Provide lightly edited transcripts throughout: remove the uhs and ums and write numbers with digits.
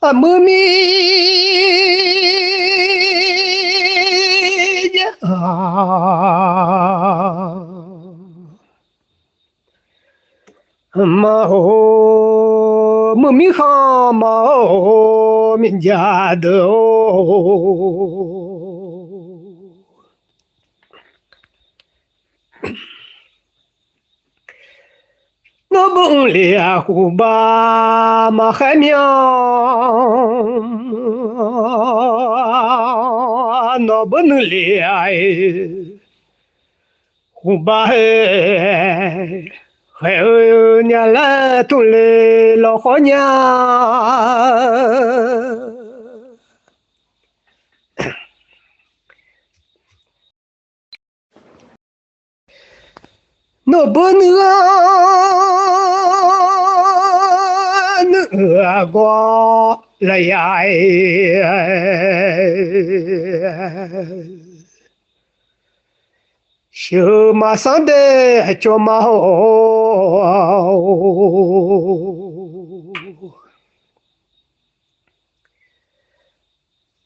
啊，妈咪呀啊，妈哦，妈咪好妈哦，面家的哦。我不猎户吧，马海苗，我不能猎户吧哎，还有娘来东来老好娘，我不能那个来呀哎。小马上的叫马哦，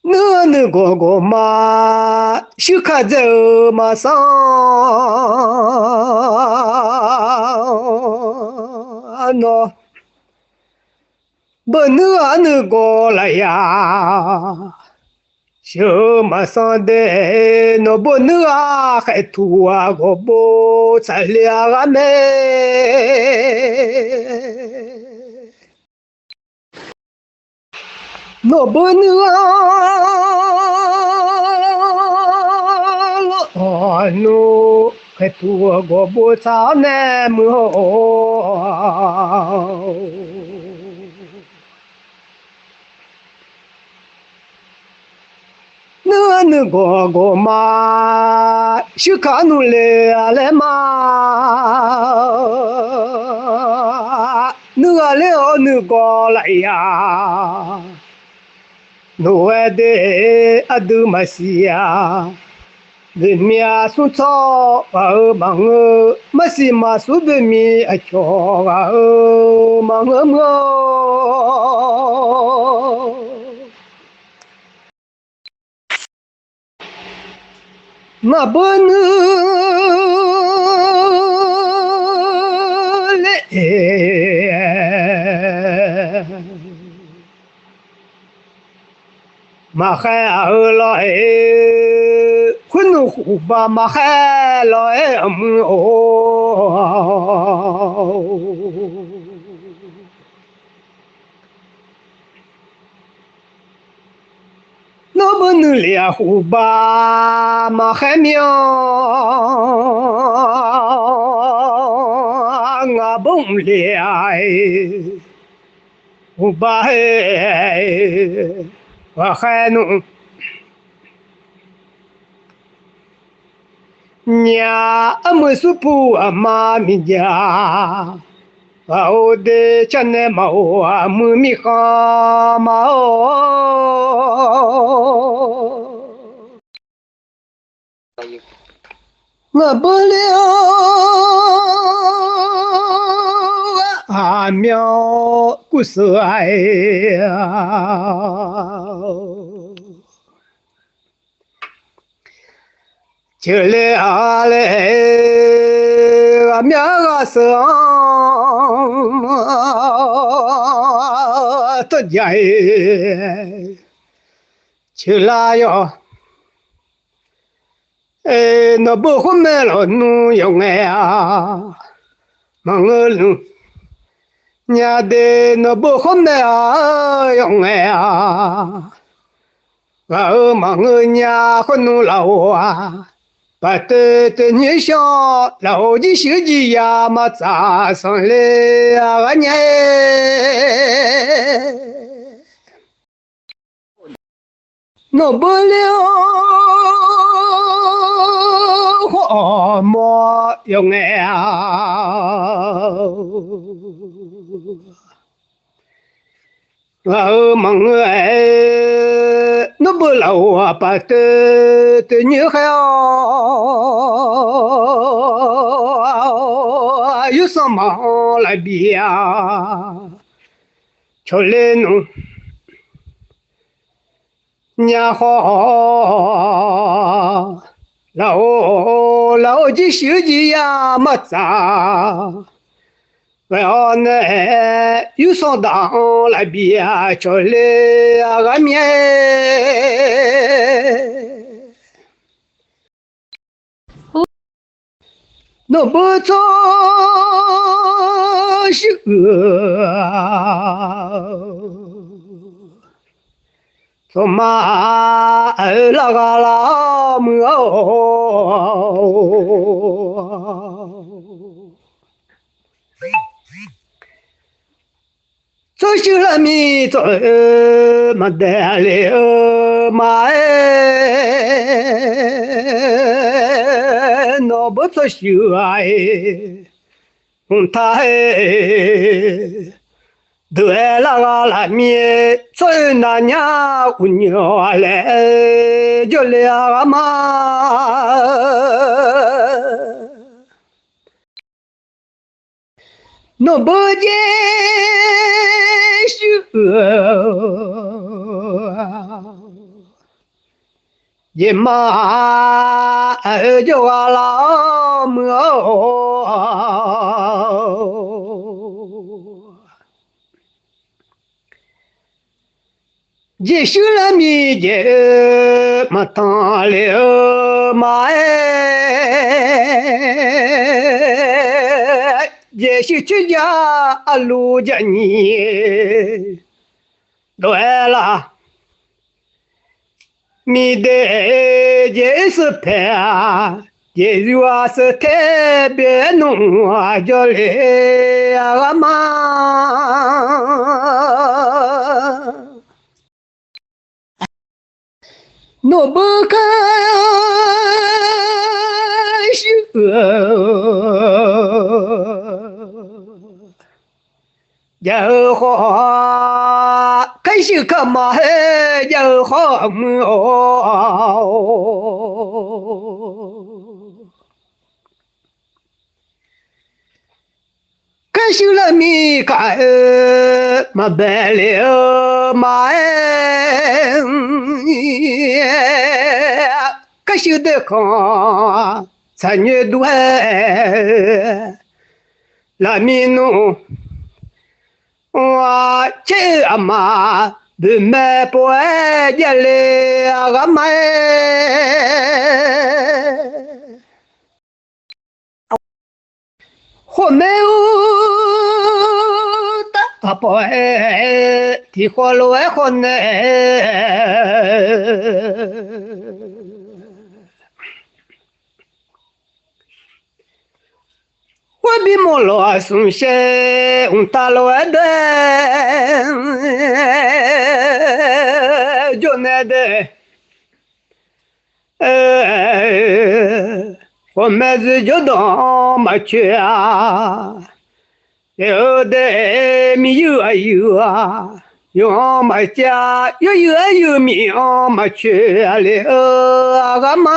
那个马小卡走马上，那不那个了呀。小马上的那不能啊，还土啊，我不咱俩啊妹，那不能啊，那还土啊，我不咱那么。那个嘛，是看努来来嘛，那个了那个来呀，那爱的阿都马西呀，人民说操啊忙啊，马西马苏的米啊巧啊忙啊忙。我不能来，马海儿来，混弄虎吧马海来哦。我不能猎户吧马海苗，我不猎户吧哎，我还能娘没说不啊妈咪家。我的家内毛啊，母米哈毛。我不了啊苗故事哎呀，就来啊来啊苗啊生多家哎，就来哟。那不好买了，弄用哎呀，忙个弄，伢的那不好买啊，用哎呀，我忙个伢好弄老啊，把的你想老的手机呀嘛砸上来呀，俺伢，弄不了。我莫用哎呀，我忙哎，那不老啊，把的女孩啊，有什么来比呀？出来弄。年好，老的手机呀没咋，为啥呢？有上当来别叫来个面，那不做是做嘛那个老么？做修了米做没得了嘛哎，那不做修哎，他哎。对那个拉面，做那娘姑娘来就两个嘛，弄不见手，一嘛就个老么。结束了米节，没当了嘛哎，结束去家路家你，对了，米的结是拍，结束是特别浓啊，叫来啊嘛。我不敢说，有好开心个嘛，有好么？开心了米干嘛白了嘛哎，开心的看才女多哎，拉米弄我这阿妈不买不爱家里阿妈。我没有大伯哎，提花路爱好呢。我比莫罗松些，大罗的，就那的，我们是就当没去啊。有的米有啊有啊，有么家有啊有米啊么去啊了个嘛，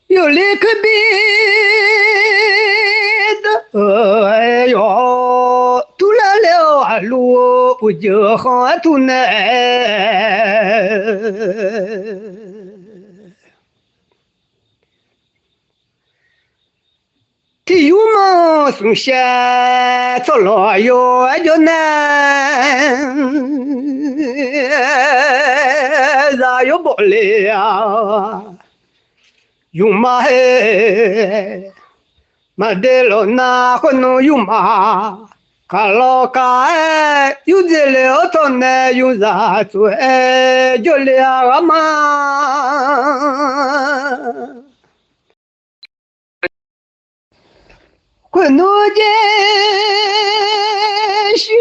有那个别的哎哟，堵了啊路不就好堵呢？体育嘛，从小做了哟就难，咋又不了？用嘛嘿，嘛得了那可能用嘛？卡老卡哎，有的了做呢，有啥做哎就了嘛。困难间是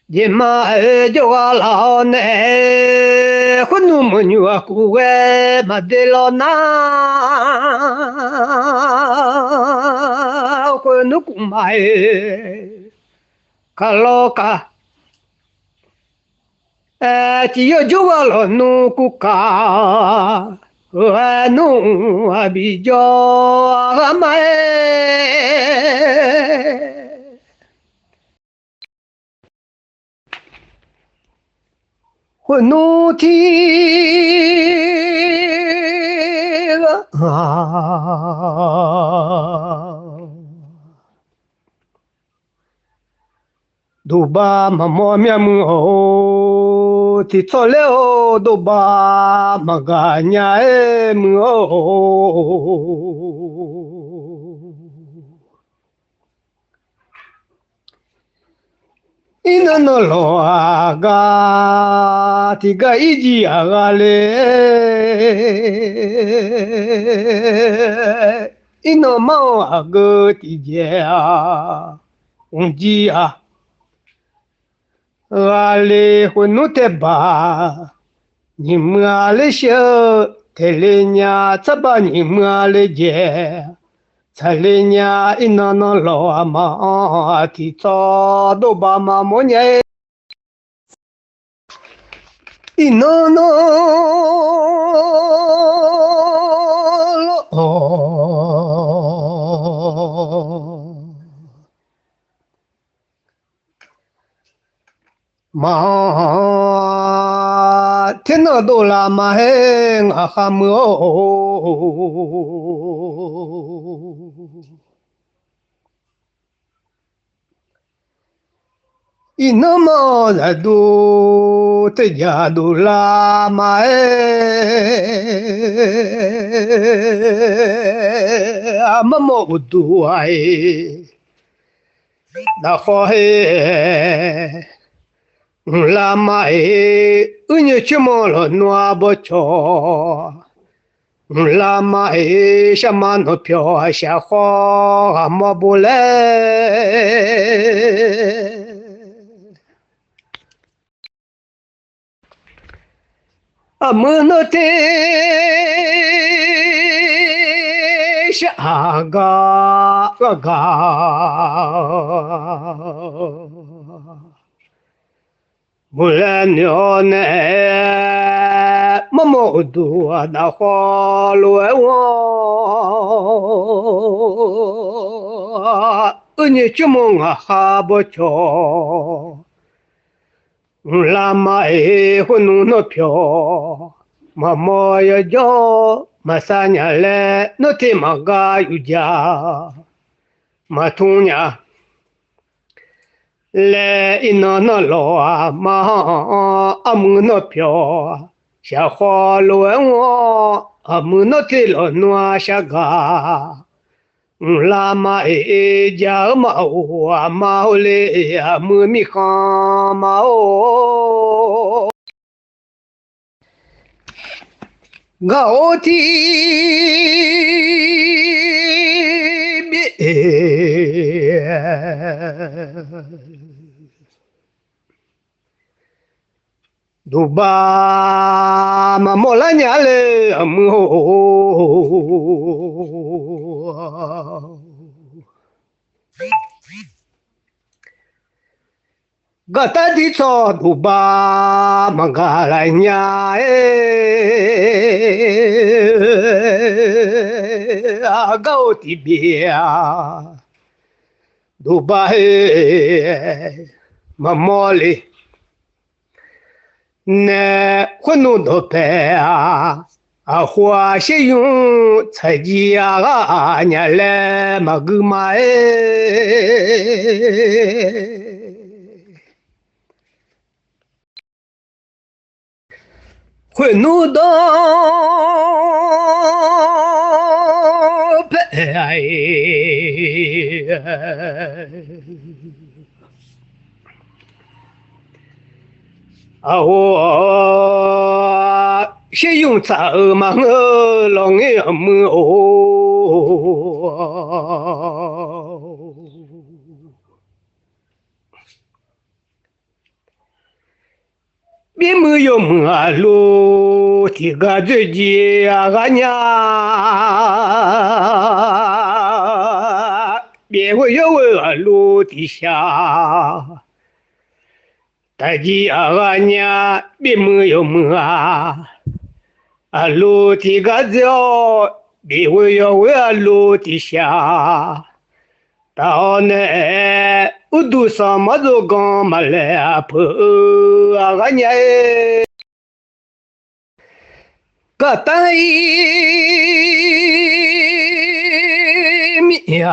你妈就个老奶，困难么女啊，苦哎，没得了那，困难苦嘛哎，卡老卡。只有就个老农苦卡，我弄啊比较啊买，我弄天啊。Duba mamo miamu o ti tole o duba maganya e mu ina no lo aga ti ga iji aga le ino mau aga ti ja unji a ale hunute ba ni male sho telenya tsaba ni male je telenya inano lo ama ti to do ba ma mo nye inano lo ma thiên ở đâu là mà he ngã kham mưa inama là đu te ya đu la mà he ama mo đu ai đã khó he la mai unye chimo lo noa bo cho la mai shama no pyo sha kho mo bo le amuno te sha ga Mulanyone mamodu na kholo ewo unye chumunga habocho lama e hunu no pyo mamoya jo masanya le no te maga yuja matunya le ino no lo ma amu no pyo sha ho lo wo amu no te lo no sha ga la ma e ja ma o ma o le amu mi kha ma o ga o ti Duba mamola nyale amu gata di so duba magala nya agao ti bia duba mamoli ne hunu do pe a hua xie yong cai ji a nya le ma gu ma hunu do pe ai啊我先用草嘛我long也么哦，别么有么路，提个自己啊个呀，别会有我路底下。大吉啊个呀，别么有么啊。路的个叫你为要为路的下，到呢我都什么都讲嘛来破啊个伢。个单一米呀，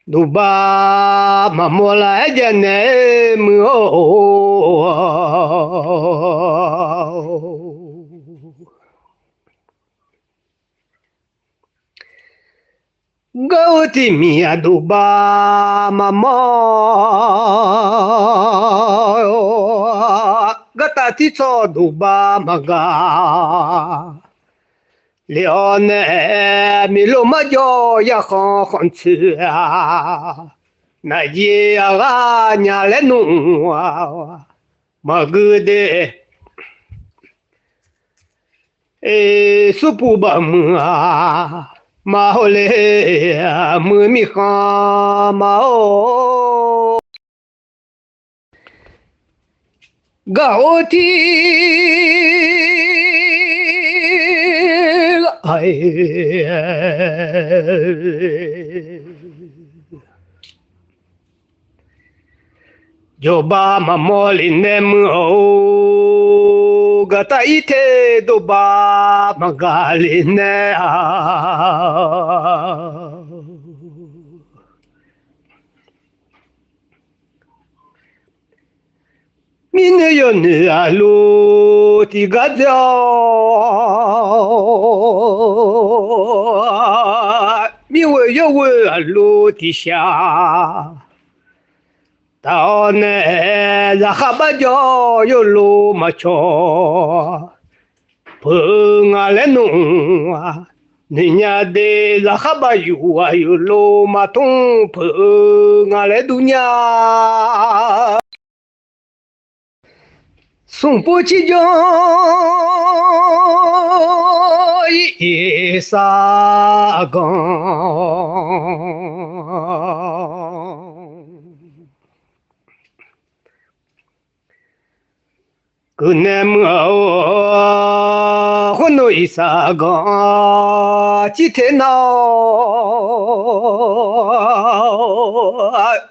鲁巴马莫来的呢么？高的米呀，鲁巴马莫，个大地草鲁巴马个。了呢，米罗马叫呀好好吃啊，那也啊伢来弄啊，马个的，苏布巴么啊，马后来啊，么米哈马哦，高的。哎，就把马莫林那么哦，个大一天都把马嘎林那啊，明天有你啊路的个叫，明为有为啊路的下。到呢，然后把脚有路嘛瞧，碰啊来弄啊，人家的然后把有啊有路嘛通，碰啊来度呀，送不起脚一沙岗。个那么混到一沙岗，几天闹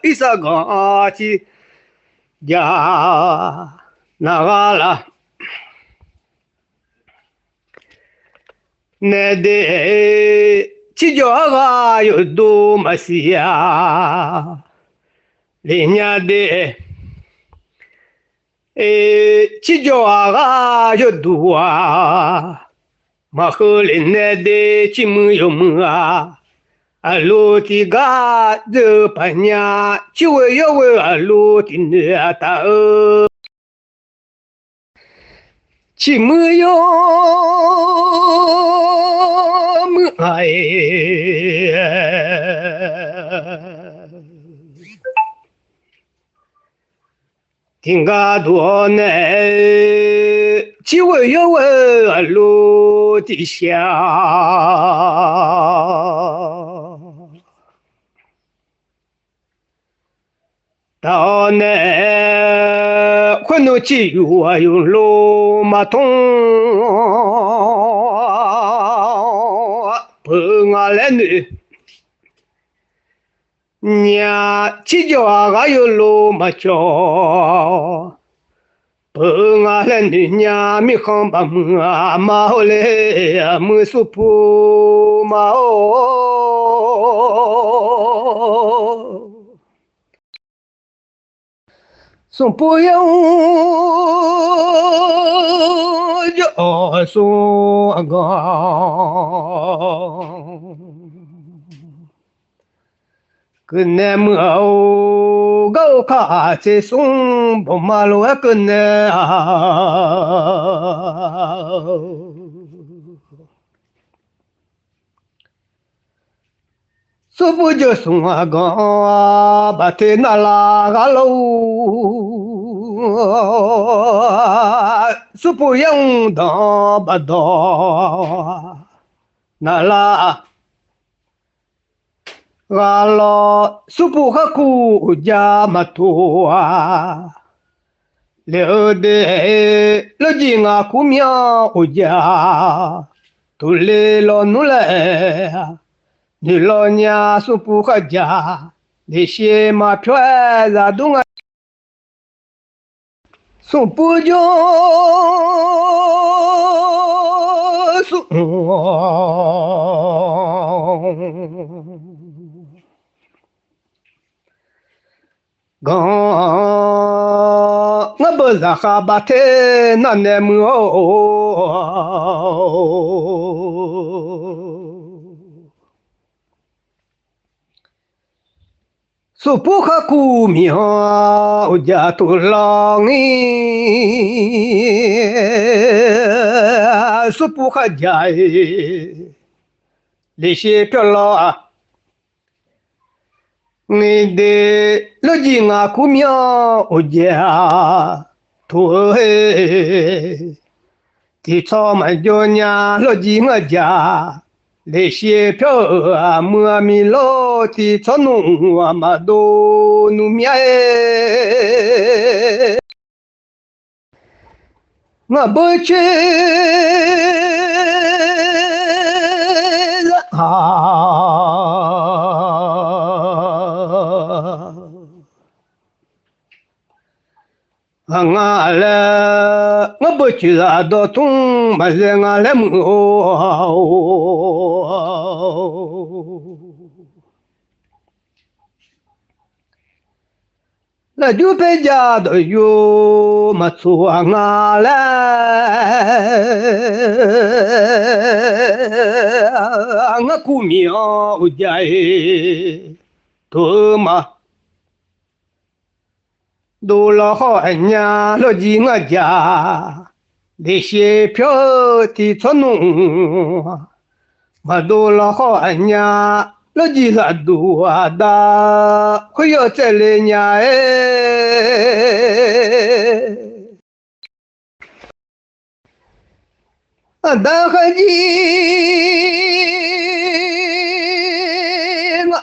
一沙岗去呀那个了，那的去叫个有多么些呀，人家的。去叫啊有多啊，马后林那的去么有么啊，啊路的个这半年，就为要为啊路的那大哦，去么有么哎。听个多呢，只为要问路的下，到呢，混到只有啊用路马通，碰啊来呢。nya chỉ cho aga yo lo ma cho bơ nga lên đi nya mi không ba mưa ma ho le mưa su pu ma o sung pu yo yo su aga cái nem âu gấu cá chế sung bông ma lúa cái nem số bữa giờ sung à gà bà thế na la gà lâu số bữa yang đó bà đó na la 阿拉苏布哈库加马图啊，留的老金啊库苗乌加，图里罗努来，你老娘苏布哈加，你些马票在东啊，苏布就苏。nga baza khabate na nemu supu khaku mia uja tulangi supu khajai le she pyola nghe de lo ji nga ku mya o ja tu he ti cho ma jo nya lo ji nga ja le xie pyo a mu mi lo ti cho nu ma do nu mya e nga bo che nga la nga bo chi la do tung ma le nga le mu la du pe ja do yo ma chu nga la nga ku mi o ja e to ma đồ lo họ anh nhà lo gì ngã già để xe phiếu thì cho nụ mà đồ lo họ anh nhà lo gì là đồ đa khơi ở trên lên nhà ấy đa cái gì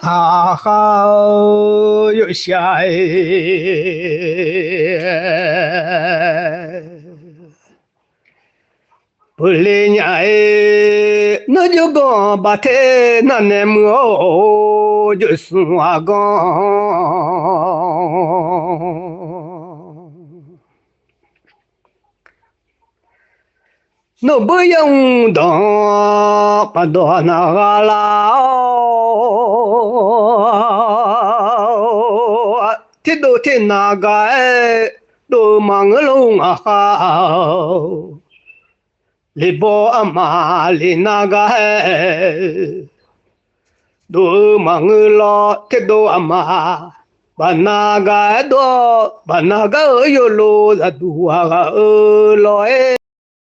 啊哈，有下哎，不离呀哎，那就讲把天那那么就是我讲，那不用当把多那个啦。thế đồ thế na gai đồ mang lông à hao li bo ama li na gai đồ mang lo thế đồ ama ba na gai đồ ba na gai yo lo da du a lo